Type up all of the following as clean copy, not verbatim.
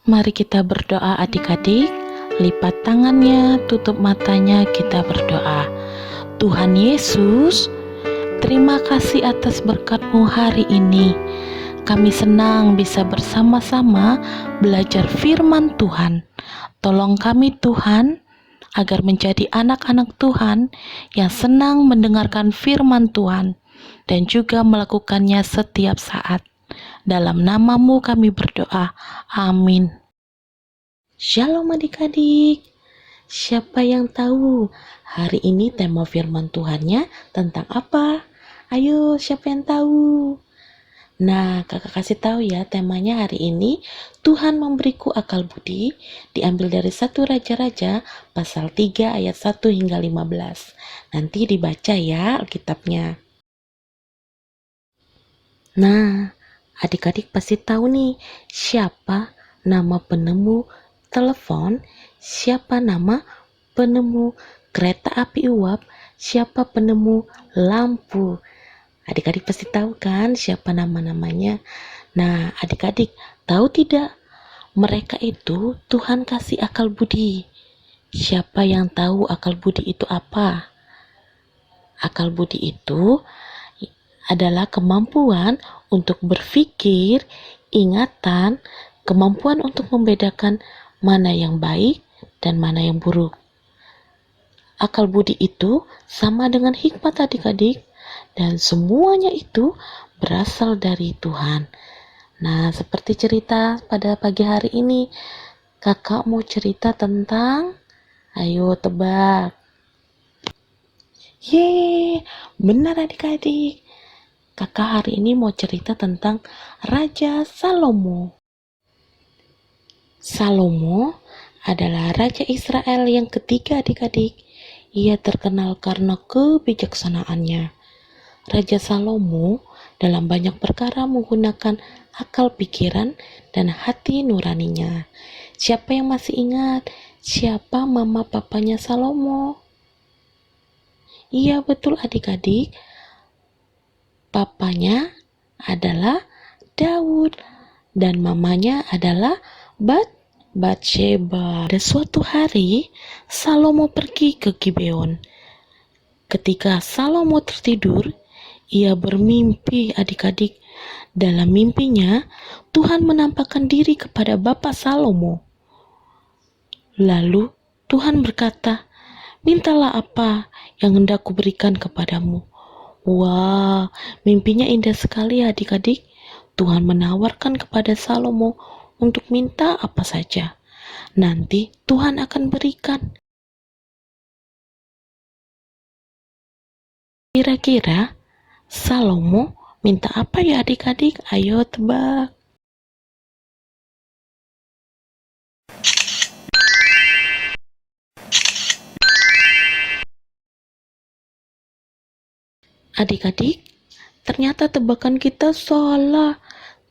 Mari kita berdoa adik-adik, lipat tangannya, tutup matanya, kita berdoa. Tuhan Yesus, terima kasih atas berkat-Mu hari ini. Kami senang bisa bersama-sama belajar firman Tuhan. Tolong kami Tuhan, agar menjadi anak-anak Tuhan yang senang mendengarkan firman Tuhan dan juga melakukannya setiap saat. Dalam nama-Mu kami berdoa. Amin. Shalom adik-adik. Siapa yang tahu hari ini tema firman Tuhannya tentang apa? Ayo, siapa yang tahu? Nah, kakak kasih tahu ya, temanya hari ini Tuhan memberiku akal budi, diambil dari 1 Raja-Raja pasal 3 ayat 1 hingga 15. Nanti dibaca ya Alkitabnya. Nah, adik-adik pasti tahu nih, siapa nama penemu telepon, siapa nama penemu kereta api uap, siapa penemu lampu. Adik-adik pasti tahu kan siapa nama-namanya. Nah, adik-adik tahu tidak? Mereka itu Tuhan kasih akal budi. Siapa yang tahu akal budi itu apa? Akal budi itu adalah kemampuan untuk berpikir, ingatan, kemampuan untuk membedakan mana yang baik dan mana yang buruk. Akal budi itu sama dengan hikmat adik-adik, dan semuanya itu berasal dari Tuhan. Nah, seperti cerita pada pagi hari ini, kakak mau cerita tentang, ayo tebak. Yeay, benar adik-adik. Kakak hari ini mau cerita tentang Raja Salomo. Salomo adalah Raja Israel yang ketiga adik-adik. Ia terkenal karena kebijaksanaannya. Raja Salomo dalam banyak perkara menggunakan akal pikiran dan hati nuraninya. Siapa yang masih ingat siapa mama papanya Salomo? Iya betul adik-adik. Papanya adalah Daud dan mamanya adalah Batsheba. Pada suatu hari, Salomo pergi ke Gibeon. Ketika Salomo tertidur, ia bermimpi adik-adik. Dalam mimpinya, Tuhan menampakkan diri kepada Bapak Salomo. Lalu Tuhan berkata, "Mintalah apa yang hendak kuberikan kepadamu." Wah, mimpinya indah sekali adik-adik. Tuhan menawarkan kepada Salomo untuk minta apa saja. Nanti Tuhan akan berikan. Kira-kira Salomo minta apa ya adik-adik? Ayo tebak. Adik-adik, ternyata tebakan kita salah.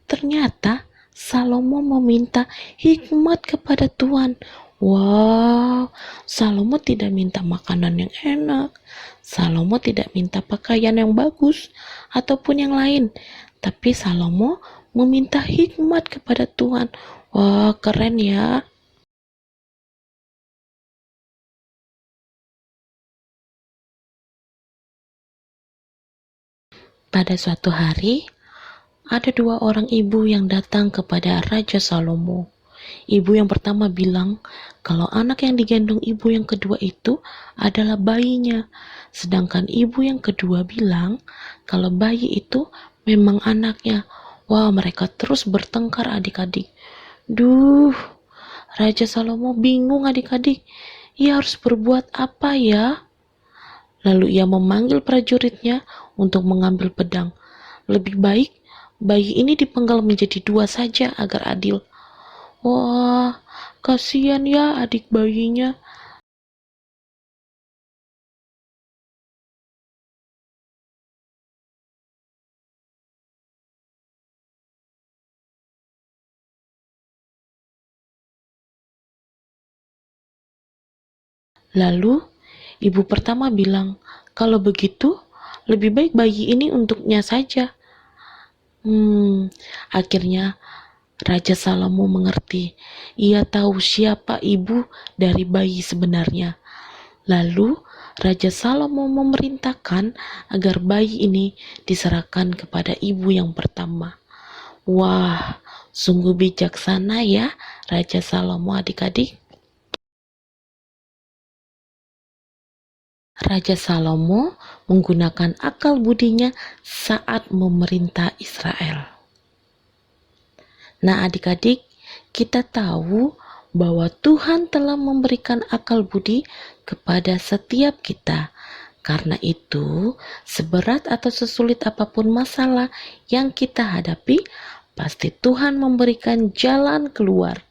Ternyata Salomo meminta hikmat kepada Tuhan. Wow, Salomo tidak minta makanan yang enak. Salomo tidak minta pakaian yang bagus ataupun yang lain. Tapi Salomo meminta hikmat kepada Tuhan. Wah, keren ya. Pada suatu hari, ada dua orang ibu yang datang kepada Raja Salomo. Ibu yang pertama bilang kalau anak yang digendong ibu yang kedua itu adalah bayinya. Sedangkan ibu yang kedua bilang kalau bayi itu memang anaknya. Wah, mereka terus bertengkar adik-adik. Duh, Raja Salomo bingung adik-adik. Ia harus berbuat apa ya? Lalu ia memanggil prajuritnya untuk mengambil pedang. Lebih baik bayi ini dipenggal menjadi dua saja agar adil. Wah, kasihan ya adik bayinya. Lalu, ibu pertama bilang, kalau begitu, lebih baik bayi ini untuknya saja. Akhirnya Raja Salomo mengerti. Ia tahu siapa ibu dari bayi sebenarnya. Lalu Raja Salomo memerintahkan agar bayi ini diserahkan kepada ibu yang pertama. Wah, sungguh bijaksana ya Raja Salomo, adik-adik. Raja Salomo menggunakan akal budinya saat memerintah Israel. Nah, adik-adik, kita tahu bahwa Tuhan telah memberikan akal budi kepada setiap kita. Karena itu, seberat atau sesulit apapun masalah yang kita hadapi, pasti Tuhan memberikan jalan keluar.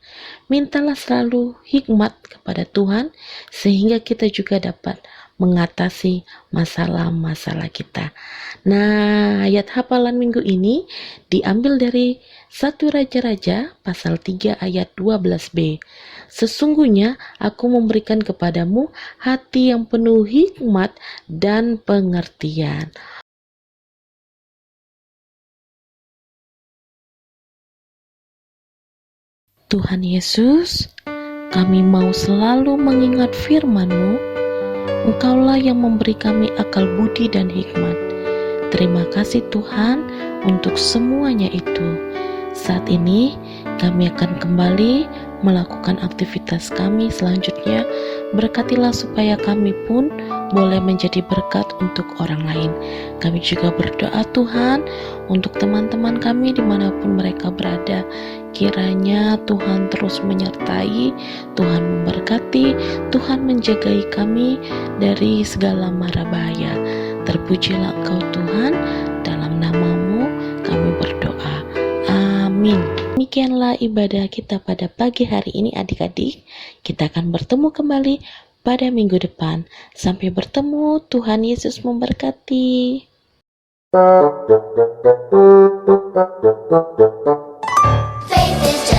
Mintalah selalu hikmat kepada Tuhan, sehingga kita juga dapat mengatasi masalah-masalah kita. Nah, ayat hafalan minggu ini diambil dari 1 Raja-Raja pasal 3 ayat 12b. Sesungguhnya aku memberikan kepadamu hati yang penuh hikmat dan pengertian. Tuhan Yesus, kami mau selalu mengingat firman-Mu. Engkaulah yang memberi kami akal budi dan hikmat. Terima kasih Tuhan untuk semuanya itu. Saat ini kami akan kembali melakukan aktivitas kami selanjutnya. Berkatilah supaya kami pun boleh menjadi berkat untuk orang lain. Kami juga berdoa Tuhan untuk teman-teman kami dimanapun mereka berada. Kiranya Tuhan terus menyertai, Tuhan memberkati, Tuhan menjagai kami dari segala mara bahaya. Terpujilah Engkau Tuhan, dalam nama-Mu kami berdoa. Amin. Demikianlah ibadah kita pada pagi hari ini adik-adik. Kita akan bertemu kembali pada minggu depan. Sampai bertemu, Tuhan Yesus memberkati. Faith is